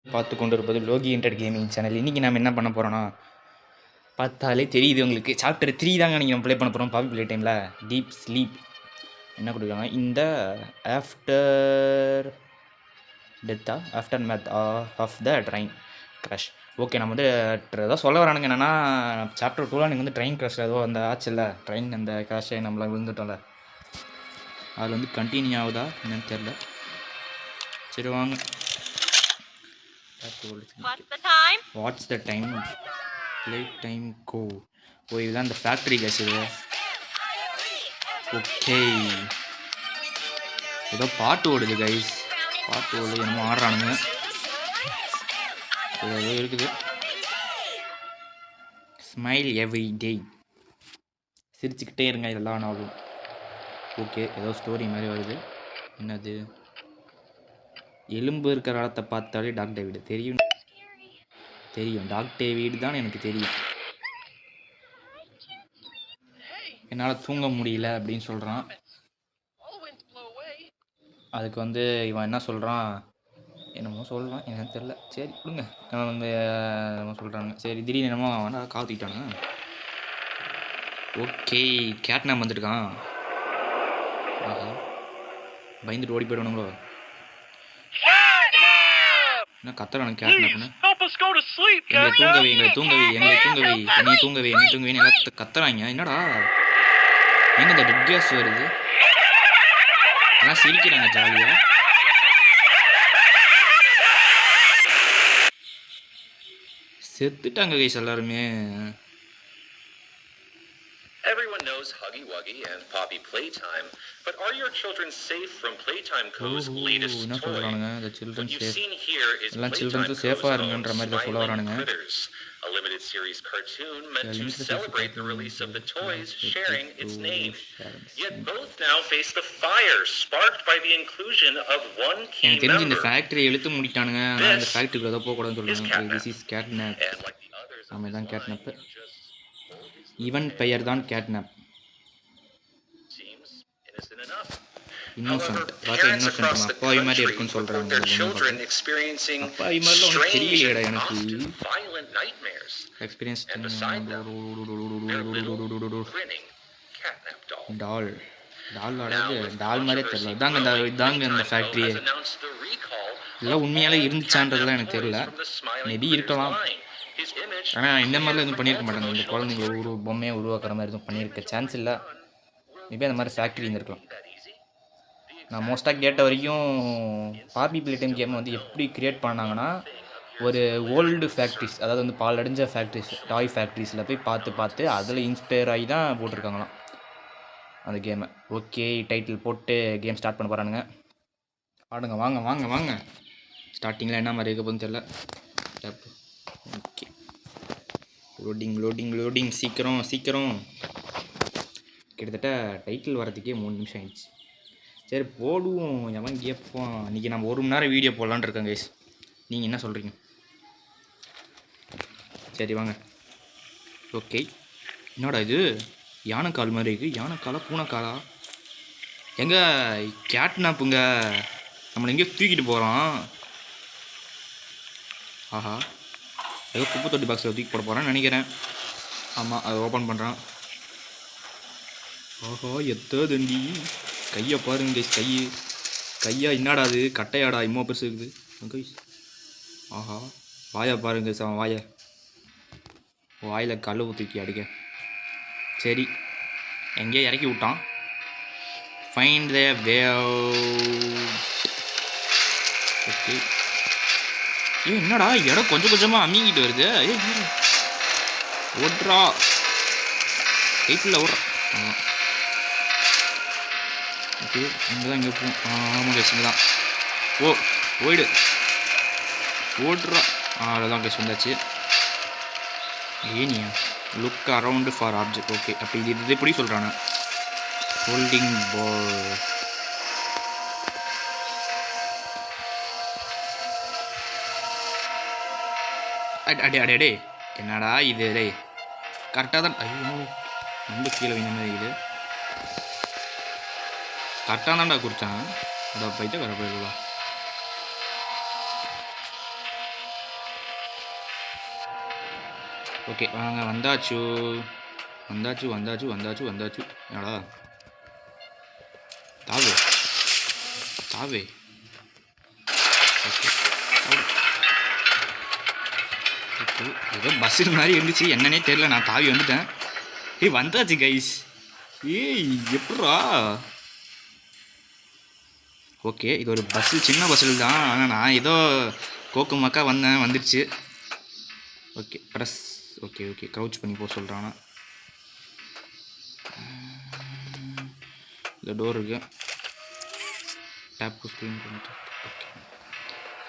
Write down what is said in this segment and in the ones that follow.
பார்த்து கொண்டு இருப்பது லோகி இன்டர் கேமிங் சேனல். இன்றைக்கி நம்ம என்ன பண்ண போகிறோன்னா, பார்த்தாலே தெரியுது உங்களுக்கு, சாப்டர் 3 தாங்க நீங்கள் நம்ம ப்ளே பண்ண போகிறோம். பாபி ப்ளே டைமில் டீப் ஸ்லீப் என்ன கொடுக்குறாங்க, இந்த ஆஃப்டர் டெத்தா aftermath of the train crush. Okay, நம்ம வந்து ஏதோ சொல்ல வரானுங்க என்னென்னா, சாப்டர் 2 நீங்கள் வந்து ட்ரெயின் க்ரஷ் ஏதோ அந்த ஆச்சுல்ல, ட்ரெயின் அந்த க்ரஷ் நம்மளை விழுந்துட்டோம்ல, அது வந்து கண்டினியூ ஆகுதா என்னன்னு தெரில. சரி வாங்க. What's the time play time go. Oh, இதுதான் இந்த ஃபேக்ட்ரி கேஸ். இது ஓகே, ஏதோ பாட்டு ஓடுது கைஸ், பாட்டு ஓடுது, என்னமோ ஆடுறானுங்க, ஏதோ இருக்குது. ஸ்மைல் எவ்ரி டே, சிரிச்சுக்கிட்டே இருங்க எல்லா நாளும். ஓகே, ஏதோ ஸ்டோரி மாதிரி வருது. என்னது, எலும்பு இருக்கிற இடத்த பார்த்தாலே டாக் டேவிட் தெரியும். டாக் டேவிட் தான் எனக்கு தெரியும். என்னால் தூங்க முடியல அப்படின்னு சொல்கிறான். அதுக்கு வந்து இவன் என்ன சொல்கிறான், என்னமோ சொல்கிறான், எனக்கு தெரில. சரி கொடுங்க, வந்து என்னமோ சொல்கிறாங்க. சரி, திடீர்னு என்னமோ அவனா காத்திட்டானு. ஓகே, கேட்னாப் வந்துருக்கான். ஆஹா, பயந்துட்டு ஓடி போயிடுவானுங்களோ. என்ன கத்துறானு கேட்னாப்னு. எங்களை தூங்கவே எல்லாம் கத்துறாங்க. என்னடா எங்க இந்த டெட் கேஸ் வருது, எல்லாம் சிரிக்கிறாங்க ஜாலியா. செத்துட்டாங்க கைஸ் எல்லாருமே. Everyone knows Huggy Wuggy and Poppy Playtime, but are your children safe from Playtime Co.'s latest toy? What you've seen here is Playtime Co.'s own Smiling Critters, a limited series cartoon meant to celebrate the release of the toys sharing its name. Yet both now face the fire sparked by the inclusion of one key member. இந்த factory இழுத்து மூடிட்டானுங்க. ஆனா இந்த ஃபேக்டரிக்குள்ள ஏதோ போக கூடாதுன்னு சொல்றாங்க. This is catnap. நாம தான் கேட்னாப். இவன் பெயர் தான் கேட்னாப். இன்னோசன்ட், பார்க்க இன்னோசன்ட் அப்பாவி மாதிரி இருக்குன்னு சொல்றாங்க. அப்பாவி மாதிரிலாம் ஒன்றும் தெரியலையடா எனக்கு. எக்ஸ்பீரியன்ஸ் டால் டால் மாதிரியே தெரியல. இதாங்க இந்த ஃபேக்ட்ரியே. இதெல்லாம் உண்மையாலே இருந்துச்சான்றதுலாம் எனக்கு தெரியல. மேபி இருக்கலாம். ஆனால் இந்த மாதிரிலாம் எதுவும் பண்ணியிருக்க மாட்டாங்க. இந்த குழந்தைங்கள பொம்மையை உருவாக்குற மாதிரி எதுவும் பண்ணியிருக்க சான்ஸ் இல்லை. மேபி அந்த மாதிரி ஃபேக்ட்ரி இருந்திருக்கலாம். நான் மோஸ்ட்டாக கேட்ட வரைக்கும் பாபி ப்ளே டைம் கேம் வந்து எப்படி க்ரியேட் பண்ணாங்கன்னா, ஒரு ஓல்டு ஃபேக்ட்ரிஸ், அதாவது வந்து பாலடைஞ்ச ஃபேக்ட்ரிஸ், டாய் ஃபேக்ட்ரிஸில் போய் பார்த்து அதில் இன்ஸ்பயர் ஆகி தான் போட்டிருக்காங்களாம் அந்த கேமை. ஓகே, டைட்டில் போட்டு கேம் ஸ்டார்ட் பண்ண போகிறானுங்க. ஆடுங்க, வாங்க வாங்க வாங்க. ஸ்டார்டிங்கில் என்ன மாதிரி இருக்க போகுதுன்னு தெரில. ஓகே, லோடிங் சீக்கிரம். கிட்டத்தட்ட டைட்டில் வரதுக்கே 3 நிமிஷம் ஆயிடுச்சு. சரி போடுவோம், எவன் கேட்போம். இன்றைக்கி நம்ம 1 மணி நேரம் வீடியோ போடலான்னு இருக்கேன் கைஸ். நீங்கள் என்ன சொல்கிறீங்க? சரி வாங்க. ஓகே, என்னடா இது, யானைக்கால் மாதிரி இருக்குது. யானைக்காலா பூனைக்காலா? எங்க கேட்னாப்புங்க நம்மளை எங்கேயோ தூக்கிட்டு போகிறான். ஆஹா, ஏதோ குப்பை தொட்டி பாக்ஸில் தூக்கி போட போகிறான்னு நினைக்கிறேன். ஆமாம், அதை ஓப்பன் பண்ணுறான். ஆஹா, எத்ததண்டி கையை பாருங்க கைஸ். கையா என்னடா அது, கட்டையாடா இம்மா பெருசு இருக்குது கைஸ். ஆஹா, வாயை பாருங்க வாயை, வாயில் கல் ஊற்றிக்கி அடிக்க. சரி, எங்கேயோ இறக்கி விட்டான். Find the wave. ஓகே, என்னடா இடம் கொஞ்சமாக அம்மிங்கிட்டு வருது. ஓட்றா, கைப்பில் ஓடுறா. ஆமாம், ஓகே, இங்கே தான் இங்கே போகும். ஆமாம் கேஸ், இங்கே தான். போயிடு, ஓடுறா. அவ்வளோதான் கேஸ், வந்தாச்சு. ஏனியா look around for object. Okay, அப்போ இது எப்படி சொல்கிறானே, ஹோல்டிங் பால். அடே என்னடா இது, டே கரெக்டாக தான். ஐயோ, ரொம்ப கீழே வைந்த மாதிரி இது. கரெக்டாக தான்டா கொடுத்தான். அதை பைத்த கரை போயிடலாம். ஓகே வாங்க வந்தாச்சு வந்தாச்சு வந்தாச்சு வந்தாச்சு வந்தாச்சு என்னடா தாவே தாவே ஓகே ஓகே ஏதோ பஸ்ஸு மாதிரி இருந்துச்சு என்னன்னே தெரியல நான் தாவி வந்துட்டேன். ஏய் வந்தாச்சு கைஸ். ஏய் எப்படா ஓகே இது ஒரு பஸ்ஸு சின்ன பஸ்ஸில் தான் ஆனால் நான் ஏதோ கோக்கு மக்கா வந்தேன் வந்துடுச்சு. Okay press okay okay crouch பண்ணி போக சொல்கிறானா. இந்த டோர் இருக்கு டேப் ஸ்க்ரீன் பண்ணிட்டு ஓகே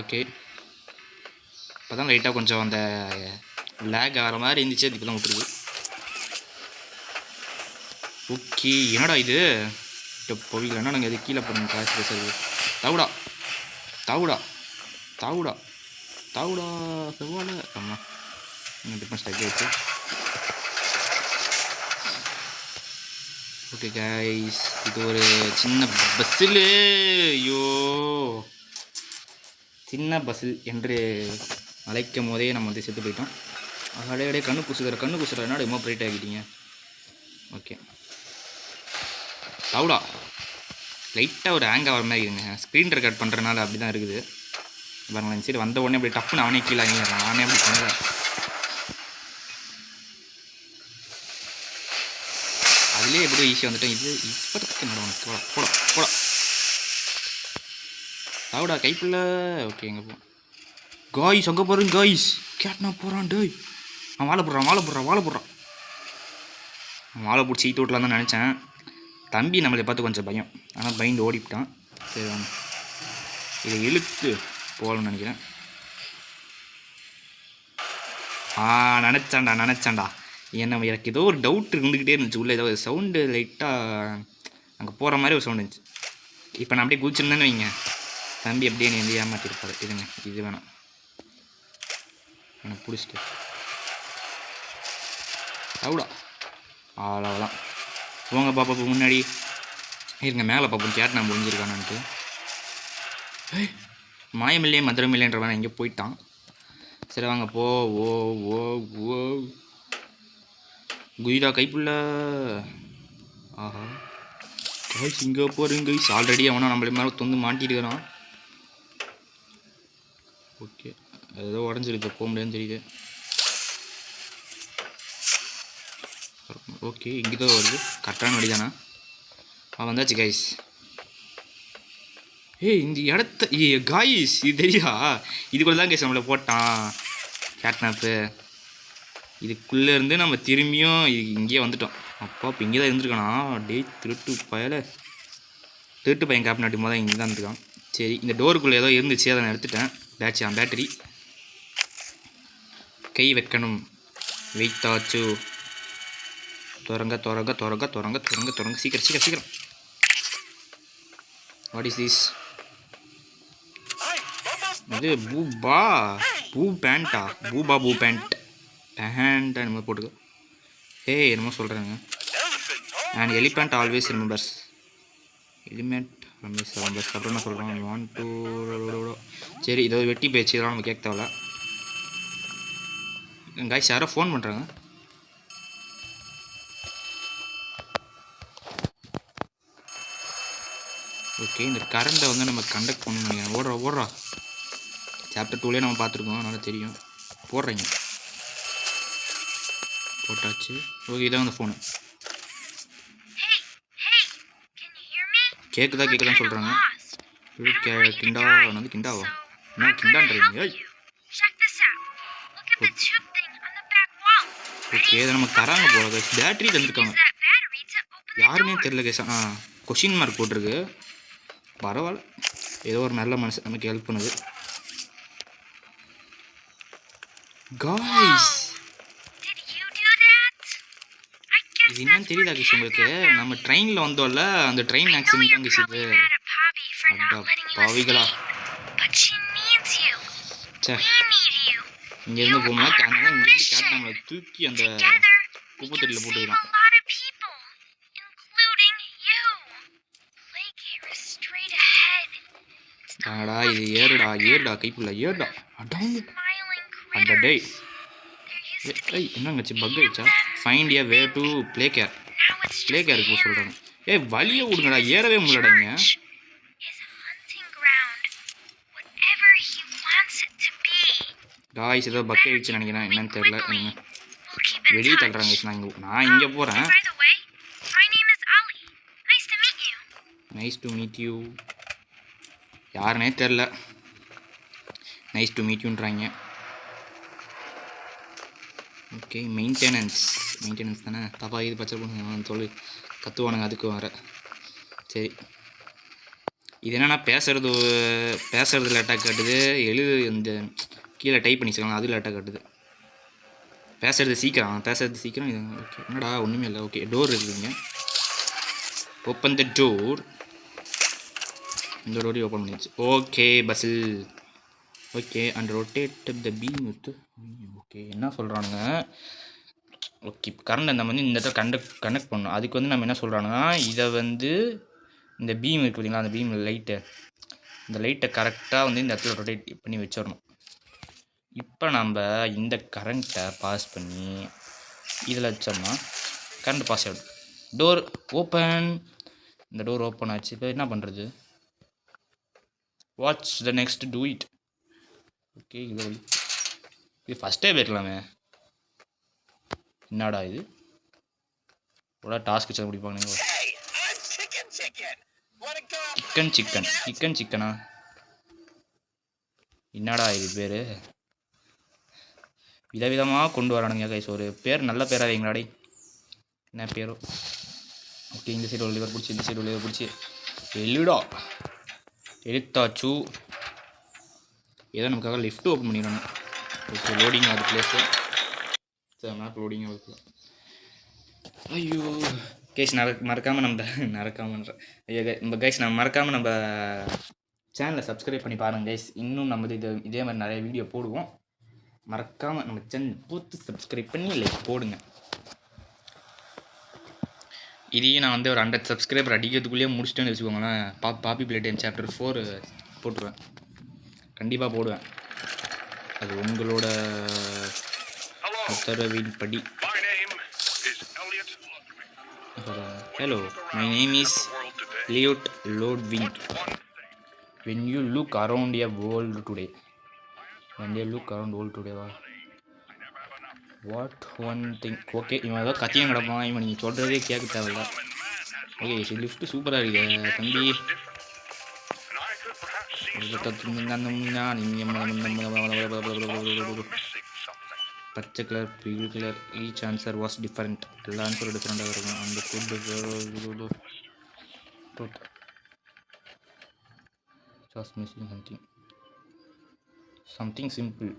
ஓகே இப்போ தான் லைட்டாக கொஞ்சம் அந்த லேக் ஆகிற மாதிரி இருந்துச்சு அதுக்கு தான் விட்டுருக்கு. ஓகே என்னடா இது போவிக்கலன்னா நாங்கள் எது கீழே போடுங்க காசு பேசுறது. தாவுடா தாவுடா தாவுடா தாவுடா செவ்வாழை ஆமாம் டிஃபரன்ஸ் டைப் ஆயிடுச்சு. ஓகே கைஸ் இது ஒரு சின்ன பஸ்ஸில் ஐயோ சின்ன பஸ்ஸில் என்று அழைக்கும் போதே நம்ம வந்து செத்து போயிட்டோம். அடையே கண்ணு குசுகிற என்னோட எம்மோ பிரைட் ஆகிட்டீங்க. ஓகே தாவுடா லைட்டாக ஒரு ஹேங் ஆகிற மாதிரி இருங்க. ஸ்க்ரீன் ரெக்கார்ட் பண்ணுறதுனால அப்படி தான் இருக்குது பாருங்களேன். சரி வந்த உடனே அப்படி டப்புன்னு அவனே கீழே வாங்கிடுறான். நானே அப்படி பண்ணல. அதுலேயே எப்படியோ ஈஸியாக வந்துட்டேன். இது இப்போதைக்கு நடவணும் போடா போடா போடா தாவுடா கைப்புள்ள. ஓகே எங்கே போ காய்ஸ் அங்கே போகிறேன் காய்ஸ் கேட்னா போகிறான் டேய். அவன் வாழை போடுறான் வாழை பிடிச்சி ஈட்டு விட்டலாம் தான் நினச்சேன். தம்பி நம்மளை பார்த்து கொஞ்சம் பயம் ஆனால் பயந்து ஓடிவிட்டான். சரி வாங்க இதை இழுத்து போகலன்னு நினைக்கிறேன். நினச்சான்டா எனக்கு ஏதோ ஒரு டவுட் இருந்துக்கிட்டே இருந்துச்சு. உள்ளே ஏதோ ஒரு சவுண்டு லைட்டாக அங்கே போகிற மாதிரி ஒரு சவுண்டு இருந்துச்சு. இப்போ நான் அப்படியே குதிச்சிருந்தேன்னு வைங்க தம்பி அப்படியே நீ வந்து ஏமாற்றிருப்பாரு. இதுங்க இது வேணாம் எனக்கு பிடிச்சிட்டு அவ்வளோ அவ்வளோதான் போங்க பாப்பா முன்னாடி இருங்க மேலே பார்ப்போம் கேட் நான் முடிஞ்சிருக்கானான்ட்டு. மாயமில்லையே மதுரமில்லைன்றவன் எங்கேயோ போயிட்டான். சரி வாங்க போ ஓ ஓ ஓ குயிடா கைப்புள்ள. ஆஹா கைஸ் இங்கே போகிறேங்க கைஸ். ஆல்ரெடி அவனா நம்மள மேலே தொந்து மாட்டிருக்கிறான். ஓகே ஏதோ உடஞ்சிருக்கு போக முடியாதுன்னு தெரியுது. ஓகே இங்கே தான் வருது கரெக்டான வழி தானே. வந்தாச்சு கைஸ். இந்த இடத்த காய்ஸ் இது தெரியா இதுக்குள்ளே தான் கைஸ் நம்மளை போட்டான் கேட்னாப்பு. இதுக்குள்ளே இருந்து நம்ம திரும்பியும் இங்கேயே வந்துட்டோம். அப்பா இப்போ இங்கே தான் இருந்துருக்கானா. டே திருட்டு பையன் கேப் நாட்டி போது இங்கே தான் இருந்துருக்கான். சரி இந்த டோருக்குள்ளே ஏதோ இருந்துச்சு அதை நான் எடுத்துட்டேன். பேட்டரி கை வைக்கணும் வெயிட்டாச்சு. தொடங்க சீக்கிரம். What is this? இது பூ பேண்ட்டா பூ பேண்ட் என்னமோ போட்டுக்க. என்னமோ சொல்கிறாங்க. அண்ட் எலிஃபண்ட் ஆல்வேஸ் ரிமெம்பர்ஸ் அப்புறம் என்ன சொல்கிறாங்க 1 2 சரி இதோ வெட்டி பேச்சு இதெல்லாம் நம்ம கேட்க தேவையில்ல. காய்ஸ் யாரோ ஃபோன் பண்ணுறாங்க. ஓகே இந்த கரண்டை வந்து நம்ம கண்டக்ட் பண்ணணும் நினைக்கிறேன். ஓடுறா சாப்டர் 2லேயே நம்ம பார்த்துருக்கோம் அதனால் தெரியும். போடுறீங்க போட்டாச்சு. ஓகே இதான் அந்த ஃபோனு கேட்குதான்னு சொல்கிறாங்க. கிண்டாவா என்ன கிண்டான்றீங்க? ஓகே இதை நம்ம தராங்க போல பேட்டரி தந்துருக்காங்க யாருன்னே தெரியல கேஸ். கொஷின் மார்க் போட்டிருக்கு. பரவாயில்ல ஏதோ ஒரு நல்ல மனசு நமக்கு ஹெல்ப் பண்ணுது. காய்ஸ் இது என்னன்னு தெரியுதா கேஸ் உங்களுக்கு? நம்ம ட்ரெயினில் வந்தோம்ல அந்த ட்ரெயின் ஆக்சிடென்ட் தான் கேஸ் இது. அடா பாவிகளா சே இங்கேருந்து போகணும்னா இங்கேருந்து கேட் நம்மளை தூக்கி அந்த குப்பத்தொட்டியில் போட்டுக்கலாம். ஆடா இது ஏறுடா கைப்புள்ள ஏறுடா அடா டே ஏய் என்னங்கச்சி பக் ஆயிடுச்சா? Find a way to Playcare. ப்ளே கேருக்கு போக சொல்கிறாங்க. ஏய் வழியை விடுங்கடா, ஏறவே முடியலடாங்க. டாய்ஸ் ஏதோ பக் ஆயிடுச்சுன்னு நினைக்கிறேன், என்னன்னு தெரியல. வெளியே தள்ளுறாங்க. நான் இங்கே போகிறேன். Nice to meet you. யாருனே தெரில. நைஸ் டு மீட் யூன்றாங்க. ஓகே மெயின்டெனன்ஸ் தானே. தப்பா இது பச்சை பண்ணுங்க சொல்லி கற்றுவானுங்க அதுக்கு வர. சரி இது என்னென்னா பேசுறது லேட்டாக காட்டுது. இந்த கீழே டைப் பண்ணிச்சுக்கலாம், அது லேட்டாக காட்டுது. பேசுறது சீக்கிரம் இது. ஓகே என்னடா ஒன்றுமே இல்லை. ஓகே டோர் இருக்குதுங்க. Open the door. இந்த டோரையும் ஓப்பன் பண்ணிடுச்சு. ஓகே பஸ்ஸில். Okay and rotate the beam with. Okay என்ன சொல்கிறானுங்க? ஓகே கரண்ட் நம்ம இந்த இடத்துல கனெக்ட் பண்ணணும். அதுக்கு நம்ம என்ன சொல்கிறானுங்கன்னா, இதை இந்த பீம் இருக்குது பார்த்தீங்களா, அந்த பீம் இந்த லைட்டை கரெக்டாக இந்த இடத்துல ரொட்டேட் பண்ணி வச்சிடணும். இப்போ நம்ம இந்த கரண்ட்டை பாஸ் பண்ணி இதில் வச்சோம்னா கரண்ட் பாஸ் ஆகிடும். Door open. இந்த டோர் ஓப்பன் ஆச்சு. இப்போ என்ன பண்ணுறது? Watch the next do it. Okay இது ஃபஸ்ட்டே போயிருக்கலாமே. என்னடா இது இவ்வளோ டாஸ்க் வச்சு முடிப்பாங்க. சிக்கனா என்னடா இது பேர்? விதவிதமாக கொண்டு வரானுங்க கைஸ். ஒரு பேர் நல்ல பேராக வைங்களாடே. என்ன பேரோ? ஓகே இந்த சைடு லிவர் பிடிச்சி, இந்த சைடு லிவர் பிடிச்சி எழுடா எடுத்தாச்சு. ஏதோ நமக்காக லிஃப்ட் ஓப்பன் பண்ணிடணும். ஓகே லோடிங் ஆகுது பிளேஸு. சரி மேப் லோடிங் ஆகுது. ஐயோ கைஸ் மறக்காமல் நம்ம சேனலை சப்ஸ்கிரைப் பண்ணி பாருங்கள் கைஸ். இன்னும் நம்ம இதே மாதிரி நிறைய வீடியோ போடுவோம். மறக்காமல் நம்ம சேனல் போட்டு சப்ஸ்கிரைப் பண்ணி லைக் போடுங்க. இதையும் நான் ஒரு 100 சப்ஸ்கிரைபர் அடிக்கிறதுக்குள்ளேயே முடிச்சிட்டேன்னு வச்சுக்கோங்களேன். பாப்பி பிளே டைம் சாப்டர் 4 போட்டுருவேன். கண்டிப்பாக போடுவேன். அது உங்களோட உத்தரவின் படி. Hello, my name is Elliot Lodwing. When you look around a world today, what one thing? Okay, இவன் ஏதோ கத்தியம் கிடப்பான். இவன் நீங்கள் சொல்கிறதே கேட்க தேவையில்ல. ஓகே லிஃப்ட் சூப்பராக இருக்குது தம்பி. பச்சை colour pink colour. Each answer was different. எல்லா ஆன்சரும் டிஃப்ரெண்ட்டாக இருக்கும். அந்த food just missing something simple.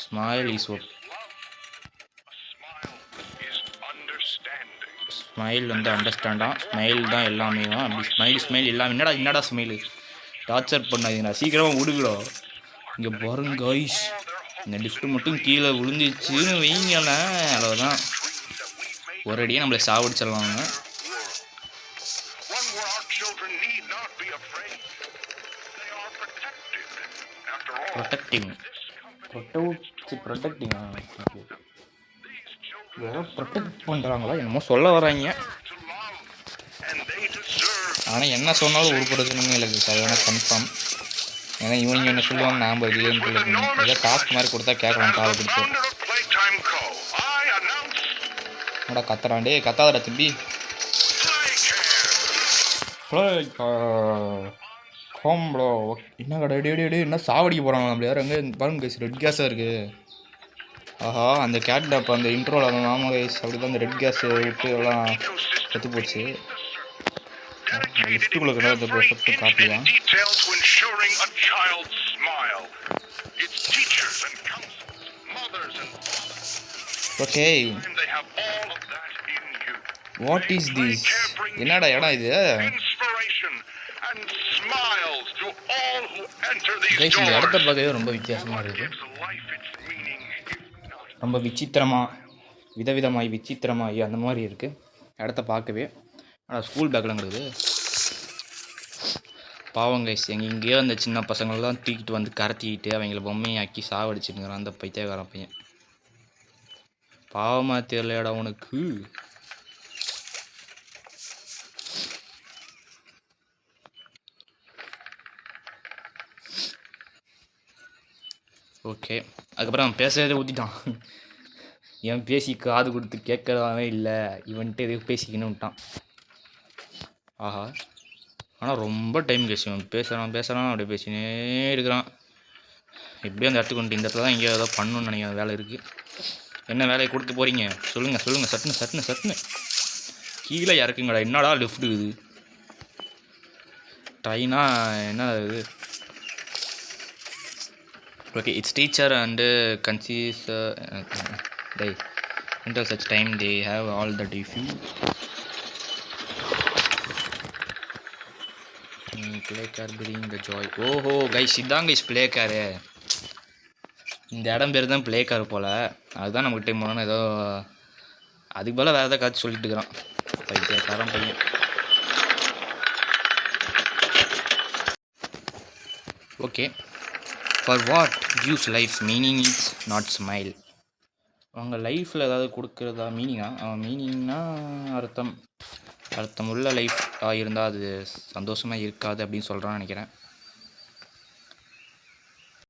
Smile is hope. Smile அண்டர்ஸ்டாண்டா. ஸ்மைல் தான் எல்லாமே. அப்படி ஸ்மைல் எல்லாமே. என்னடா ஸ்மைலு? டார்ச்சர் பண்ணாதீங்கண்ணா, சீக்கிரமாக விடுங்களோ. இங்கே பாருங்க காய்ஸ், இந்த லிஃப்ட் மட்டும் கீழே விழுந்துச்சுன்னு வைங்களேன், அவ்வளோதான். ஒரு அடியே நம்மளை சாவடிச்சிடலாங்க. ப்ரொடெக்டிங் வேற ப்ரொடெக்ட் பண்ணுறாங்களா என்னமோ சொல்ல வராங்க. ஆனால் என்ன சொன்னாலும் ஒரு பிரச்சனையும் இல்லை சார், அதனால் கன்ஃபார்ம். ஏன்னா இவங்க என்ன சொல்லுவாங்க, நாம் இல்லைன்னு ஏதோ டாஸ்க் மாதிரி கொடுத்தா கேட்கலாம். காலை கொடுத்து என்னடா கத்துறாண்டே, கத்தாதடா தம்பி. ஹோம்ப்ளோ என்ன கடை என்ன சாவடிக்க போகிறாங்க நம்மள யார்? அங்கே பாருங்க கைஸ், ரெட் கேஸாக இருக்குது. ஆஹா அந்த கேட் அந்த இன்ட்ரோவில் அந்த மாமா கைஸ் அப்படி தான் அந்த ரெட் கேஸ் விட்டு எல்லாம் செத்து போச்சு. லிஃப்ட்டுக்குள்ளே கடை அந்த ப்ரொசெப்ட் காப்பி தான். Okay what is this? என்னடா இடம் இது? கைஸ் இந்த இடத்த பார்க்கவே ரொம்ப வித்தியாசமாக இருக்குது. ரொம்ப விதவிதமாகி விசித்திரமாகி அந்த மாதிரி இருக்குது இடத்த பார்க்கவே. ஆனால் ஸ்கூல் பேக்லாம் கிடையாது. பாவம் கைஸ், எங்கேயோ அந்த சின்ன பசங்களெலாம் தூக்கிட்டு வந்து கடத்திக்கிட்டு அவங்கள பொம்மையாக்கி சாவடிச்சுட்டுங்கிறான் அந்த பைத்தியக்காரன் பையன். பாவமாக தெரியலடா உனக்கு. ஓகே, அதுக்கப்புறம் அவன் பேசுறதே ஊற்றிட்டான். என் பேசி காது கொடுத்து கேட்கறதாவே இல்லை, இவன்ட்டு எதுக்கு பேசிக்கின்னு விட்டான். ஆஹா, ஆனால் ரொம்ப டைம் கேஸ். இவன் பேசுகிறான் அப்படியே பேசினே இருக்கிறான். எப்படியும் அந்த இடத்துக்கு வந்துட்டு இந்த இடத்துல தான் எங்கேயோ ஏதோ பண்ணணும்னு நினைக்கிற வேலை இருக்குது. என்ன வேலையை கொடுத்து போகிறீங்க சொல்லுங்கள். சட்டுன்னு கீழே இறக்குங்கடா. என்னடா லிஃப்ட் இது? ட்ரைனா என்ன இது? ஓகே, இட்ஸ் டீச்சர் அண்டு கன்சீஸ் டை until such time they have all the defeat. Play car bring the joy. ஓஹோ கைஸ், இதான் கைஸ் ப்ளே காரு. இந்த இடம் பேர் தான் ப்ளே கார் போல். அதுதான் நமக்கு டைம் போனோன்னு ஏதோ அதுக்கு போல் வேறு ஏதாவது காய்ச்சி சொல்லிட்டு இருக்கிறான் பைத்தியக்காரன் பையன். Okay, for what gives life meaning it's not smile. அவங்க லைஃப்பில் ஏதாவது கொடுக்குறதா மீனிங்கா? மீனிங்னா அர்த்தம் உள்ள லைஃப் இருந்தால் அது சந்தோஷமாக இருக்காது அப்படின்னு சொல்கிறான்னு நினைக்கிறேன்.